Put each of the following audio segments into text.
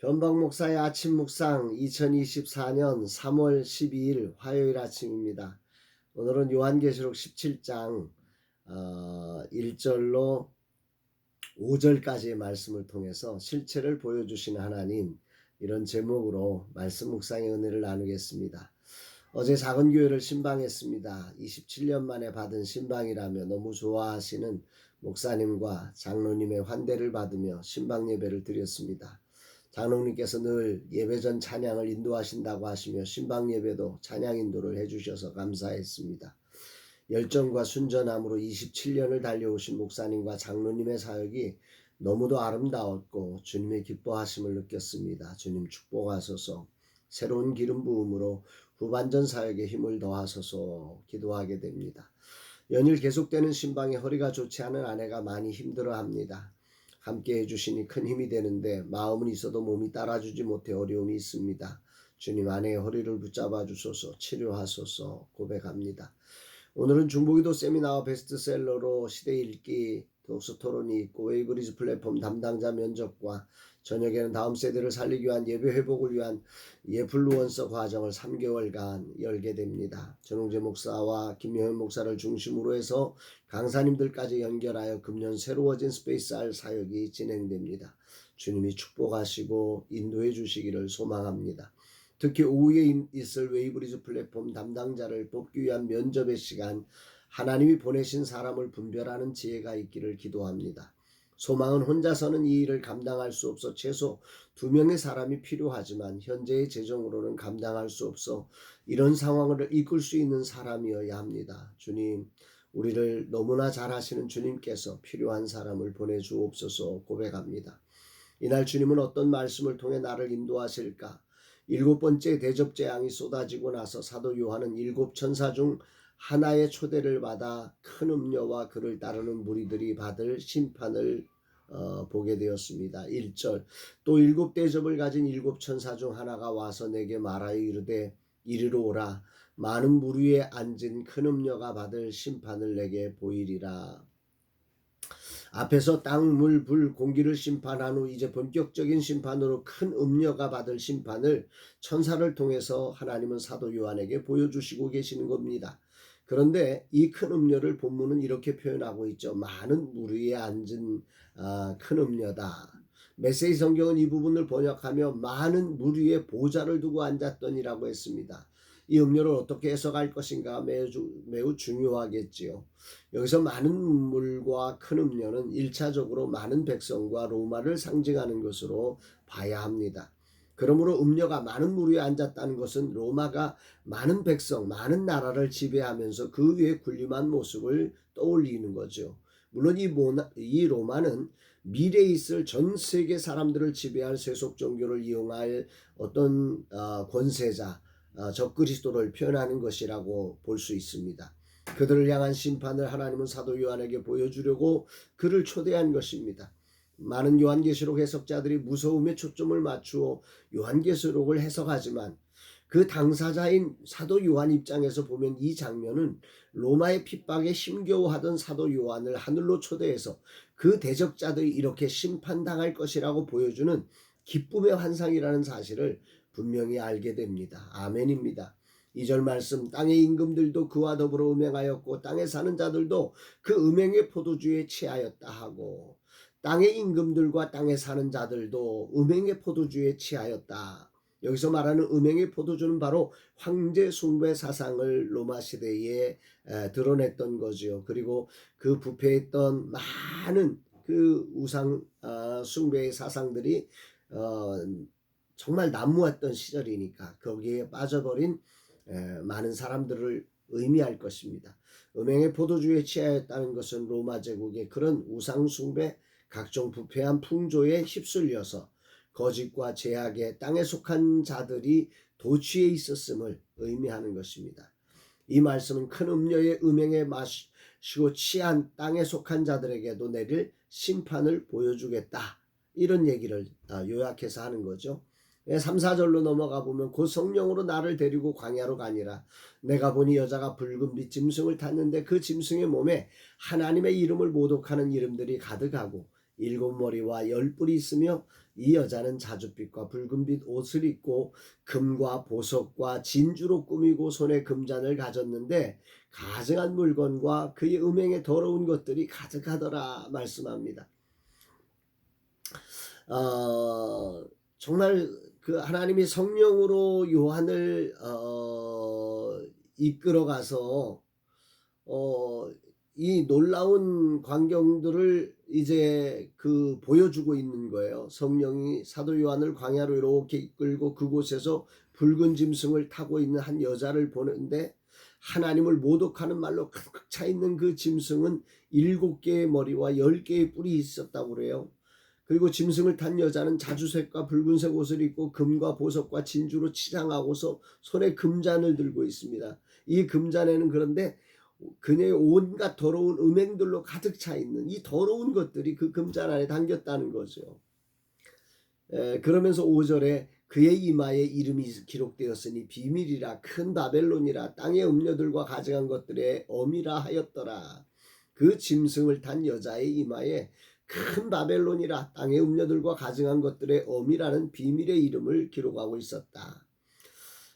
변박 목사의 아침 묵상 2024년 3월 12일 화요일 아침입니다. 오늘은 요한계시록 17장 1절로 5절까지의 말씀을 통해서 실체를 보여주시는 하나님, 이런 제목으로 말씀 묵상의 은혜를 나누겠습니다. 어제 작은 교회를 신방했습니다. 27년 만에 받은 신방이라며 너무 좋아하시는 목사님과 장로님의 환대를 받으며 신방 예배를 드렸습니다. 장로님께서 늘 예배 전 찬양을 인도하신다고 하시며 신방 예배도 찬양 인도를 해주셔서 감사했습니다. 열정과 순전함으로 27년을 달려오신 목사님과 장로님의 사역이 너무도 아름다웠고 주님의 기뻐하심을 느꼈습니다. 주님 축복하소서, 새로운 기름 부음으로 후반전 사역에 힘을 더하소서 기도하게 됩니다. 연일 계속되는 신방에 허리가 좋지 않은 아내가 많이 힘들어합니다. 함께 해주시니 큰 힘이 되는데 마음은 있어도 몸이 따라주지 못해 어려움이 있습니다. 주님, 아내의 허리를 붙잡아 주소서, 치료하소서 고백합니다. 오늘은 중보기도 세미나와 베스트셀러로 시대 읽기 독서 토론이 있고 웨이브리즈 플랫폼 담당자 면접과 저녁에는 다음 세대를 살리기 위한 예배 회복을 위한 예플루언서 과정을 3개월간 열게 됩니다. 전홍재 목사와 김영현 목사를 중심으로 해서 강사님들까지 연결하여 금년 새로워진 스페이스 R 사역이 진행됩니다. 주님이 축복하시고 인도해 주시기를 소망합니다. 특히 오후에 있을 웨이브리즈 플랫폼 담당자를 뽑기 위한 면접의 시간, 하나님이 보내신 사람을 분별하는 지혜가 있기를 기도합니다. 소망은 혼자서는 이 일을 감당할 수 없어 최소 2명의 사람이 필요하지만 현재의 재정으로는 감당할 수 없어 이런 상황을 이끌 수 있는 사람이어야 합니다. 주님, 우리를 너무나 잘 아시는 주님께서 필요한 사람을 보내주옵소서 고백합니다. 이날 주님은 어떤 말씀을 통해 나를 인도하실까? 7번째 대접 재앙이 쏟아지고 나서 사도 요한은 7 천사 중 하나의 초대를 받아 큰 음녀와 그를 따르는 무리들이 받을 심판을 보게 되었습니다. 1절, 또 7 대접을 가진 7 천사 중 하나가 와서 내게 말하여 이르되 이리로 오라. 많은 물 위에 앉은 큰 음녀가 받을 심판을 내게 보이리라. 앞에서 땅, 물, 불, 공기를 심판한 후 이제 본격적인 심판으로 큰 음녀가 받을 심판을 천사를 통해서 하나님은 사도 요한에게 보여주시고 계시는 겁니다. 그런데 이 큰 음녀를 본문은 이렇게 표현하고 있죠. 많은 물 위에 앉은 큰 음녀다. 메시지 성경은 이 부분을 번역하며 많은 물 위에 보좌를 두고 앉았더니라고 했습니다. 이 음료를 어떻게 해석할 것인가 매우 중요하겠지요. 여기서 많은 물과 큰 음료는 1차적으로 많은 백성과 로마를 상징하는 것으로 봐야 합니다. 그러므로 음료가 많은 물 위에 앉았다는 것은 로마가 많은 백성, 많은 나라를 지배하면서 그 위에 군림한 모습을 떠올리는 거죠. 물론 이 로마는 미래에 있을 전 세계 사람들을 지배할 세속 종교를 이용할 어떤 권세자, 적그리스도를 표현하는 것이라고 볼 수 있습니다. 그들을 향한 심판을 하나님은 사도 요한에게 보여주려고 그를 초대한 것입니다. 많은 요한계시록 해석자들이 무서움에 초점을 맞추어 요한계시록을 해석하지만 그 당사자인 사도 요한 입장에서 보면 이 장면은 로마의 핍박에 힘겨워하던 사도 요한을 하늘로 초대해서 그 대적자들이 이렇게 심판당할 것이라고 보여주는 기쁨의 환상이라는 사실을 분명히 알게 됩니다. 아멘입니다. 2절 말씀, 땅의 임금들도 그와 더불어 음행하였고 땅에 사는 자들도 그 음행의 포도주에 취하였다 하고, 땅의 임금들과 땅에 사는 자들도 음행의 포도주에 취하였다. 여기서 말하는 음행의 포도주는 바로 황제 숭배 사상을 로마 시대에 드러냈던 거죠. 그리고 그 부패했던 많은 그 우상 숭배의 사상들이 정말 난무했던 시절이니까 거기에 빠져버린 많은 사람들을 의미할 것입니다. 음행의 포도주에 취하였다는 것은 로마 제국의 그런 우상 숭배, 각종 부패한 풍조에 휩쓸려서 거짓과 제약에 땅에 속한 자들이 도취해 있었음을 의미하는 것입니다. 이 말씀은 큰 음료의 음행에 마시고 취한 땅에 속한 자들에게도 내릴 심판을 보여주겠다, 이런 얘기를 요약해서 하는 거죠. 3, 4절로 넘어가 보면 곧 성령으로 나를 데리고 광야로 가니라. 내가 보니 여자가 붉은 빛 짐승을 탔는데 그 짐승의 몸에 하나님의 이름을 모독하는 이름들이 가득하고 7 머리와 10 뿔이 있으며 이 여자는 자줏빛과 붉은빛 옷을 입고 금과 보석과 진주로 꾸미고 손에 금잔을 가졌는데 가증한 물건과 그의 음행에 더러운 것들이 가득하더라 말씀합니다. 정말 그 하나님이 성령으로 요한을 이끌어가서 이 놀라운 광경들을 이제 그 보여주고 있는 거예요. 성령이 사도 요한을 광야로 이렇게 이끌고 그곳에서 붉은 짐승을 타고 있는 한 여자를 보는데 하나님을 모독하는 말로 가득 차 있는 그 짐승은 7개의 머리와 10개의 뿔이 있었다고 그래요. 그리고 짐승을 탄 여자는 자주색과 붉은색 옷을 입고 금과 보석과 진주로 치장하고서 손에 금잔을 들고 있습니다. 이 금잔에는 그런데 그녀의 온갖 더러운 음행들로 가득 차 있는 이 더러운 것들이 그 금잔 안에 담겼다는 거죠. 그러면서 5절에 그의 이마에 이름이 기록되었으니 비밀이라 큰 바벨론이라 땅의 음녀들과 가증한 것들의 엄이라 하였더라. 그 짐승을 탄 여자의 이마에 큰 바벨론이라 땅의 음녀들과 가증한 것들의 엄이라는 비밀의 이름을 기록하고 있었다.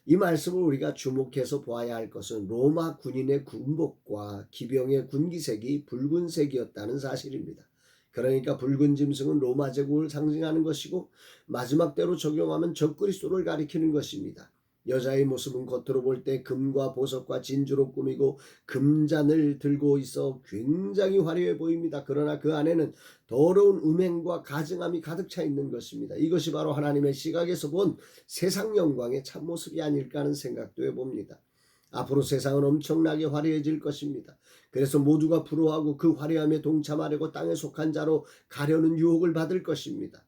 이 말씀을 우리가 주목해서 보아야 할 것은 로마 군인의 군복과 기병의 군기색이 붉은색이었다는 사실입니다. 그러니까 붉은 짐승은 로마 제국을 상징하는 것이고 마지막 때로 적용하면 적그리스도를 가리키는 것입니다. 여자의 모습은 겉으로 볼 때 금과 보석과 진주로 꾸미고 금잔을 들고 있어 굉장히 화려해 보입니다. 그러나 그 안에는 더러운 음행과 가증함이 가득 차 있는 것입니다. 이것이 바로 하나님의 시각에서 본 세상 영광의 참모습이 아닐까 하는 생각도 해봅니다. 앞으로 세상은 엄청나게 화려해질 것입니다. 그래서 모두가 부러워하고 그 화려함에 동참하려고 땅에 속한 자로 가려는 유혹을 받을 것입니다.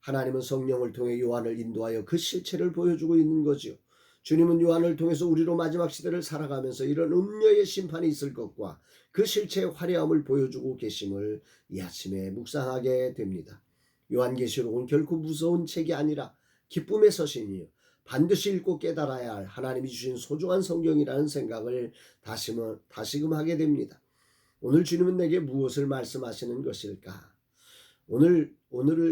하나님은 성령을 통해 요한을 인도하여 그 실체를 보여주고 있는 거죠. 주님은 요한을 통해서 우리로 마지막 시대를 살아가면서 이런 음녀의 심판이 있을 것과 그 실체의 화려함을 보여주고 계심을 이 아침에 묵상하게 됩니다. 요한계시록은 결코 무서운 책이 아니라 기쁨의 서신이요 반드시 읽고 깨달아야 할 하나님이 주신 소중한 성경이라는 생각을 다시금 하게 됩니다. 오늘 주님은 내게 무엇을 말씀하시는 것일까? 오늘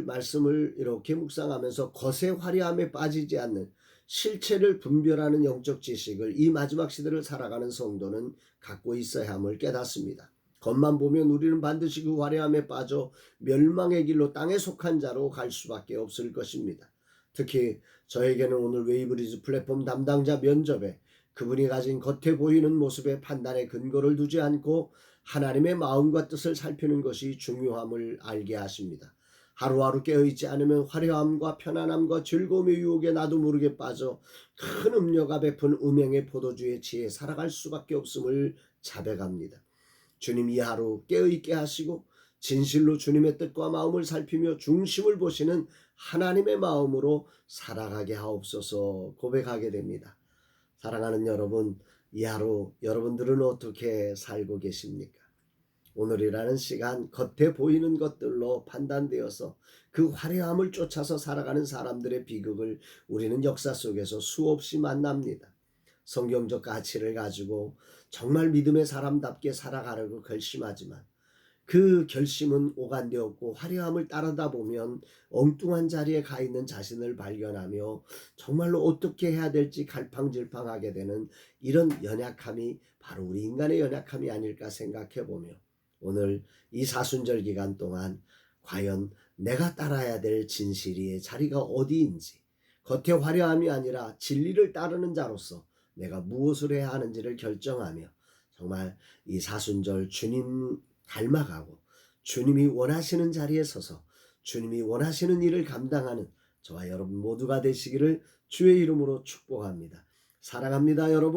말씀을 이렇게 묵상하면서 것의 화려함에 빠지지 않는 실체를 분별하는 영적 지식을 이 마지막 시대를 살아가는 성도는 갖고 있어야 함을 깨닫습니다. 겉만 보면 우리는 반드시 그 화려함에 빠져 멸망의 길로 땅에 속한 자로 갈 수밖에 없을 것입니다. 특히 저에게는 오늘 웨이브리즈 플랫폼 담당자 면접에 그분이 가진 겉에 보이는 모습의 판단에 근거를 두지 않고 하나님의 마음과 뜻을 살피는 것이 중요함을 알게 하십니다. 하루하루 깨어있지 않으면 화려함과 편안함과 즐거움의 유혹에 나도 모르게 빠져 큰 음녀가 베푼 음행의 포도주에 취해 살아갈 수밖에 없음을 자백합니다. 주님 이 하루 깨어있게 하시고 진실로 주님의 뜻과 마음을 살피며 중심을 보시는 하나님의 마음으로 살아가게 하옵소서 고백하게 됩니다. 사랑하는 여러분, 이 하루 여러분들은 어떻게 살고 계십니까? 오늘이라는 시간 겉에 보이는 것들로 판단되어서 그 화려함을 쫓아서 살아가는 사람들의 비극을 우리는 역사 속에서 수없이 만납니다. 성경적 가치를 가지고 정말 믿음의 사람답게 살아가려고 결심하지만 그 결심은 오간되었고 화려함을 따르다 보면 엉뚱한 자리에 가 있는 자신을 발견하며 정말로 어떻게 해야 될지 갈팡질팡하게 되는 이런 연약함이 바로 우리 인간의 연약함이 아닐까 생각해보며 오늘 이 사순절 기간 동안 과연 내가 따라야 될 진실의 자리가 어디인지 겉의 화려함이 아니라 진리를 따르는 자로서 내가 무엇을 해야 하는지를 결정하며 정말 이 사순절 주님 닮아가고 주님이 원하시는 자리에 서서 주님이 원하시는 일을 감당하는 저와 여러분 모두가 되시기를 주의 이름으로 축복합니다. 사랑합니다, 여러분.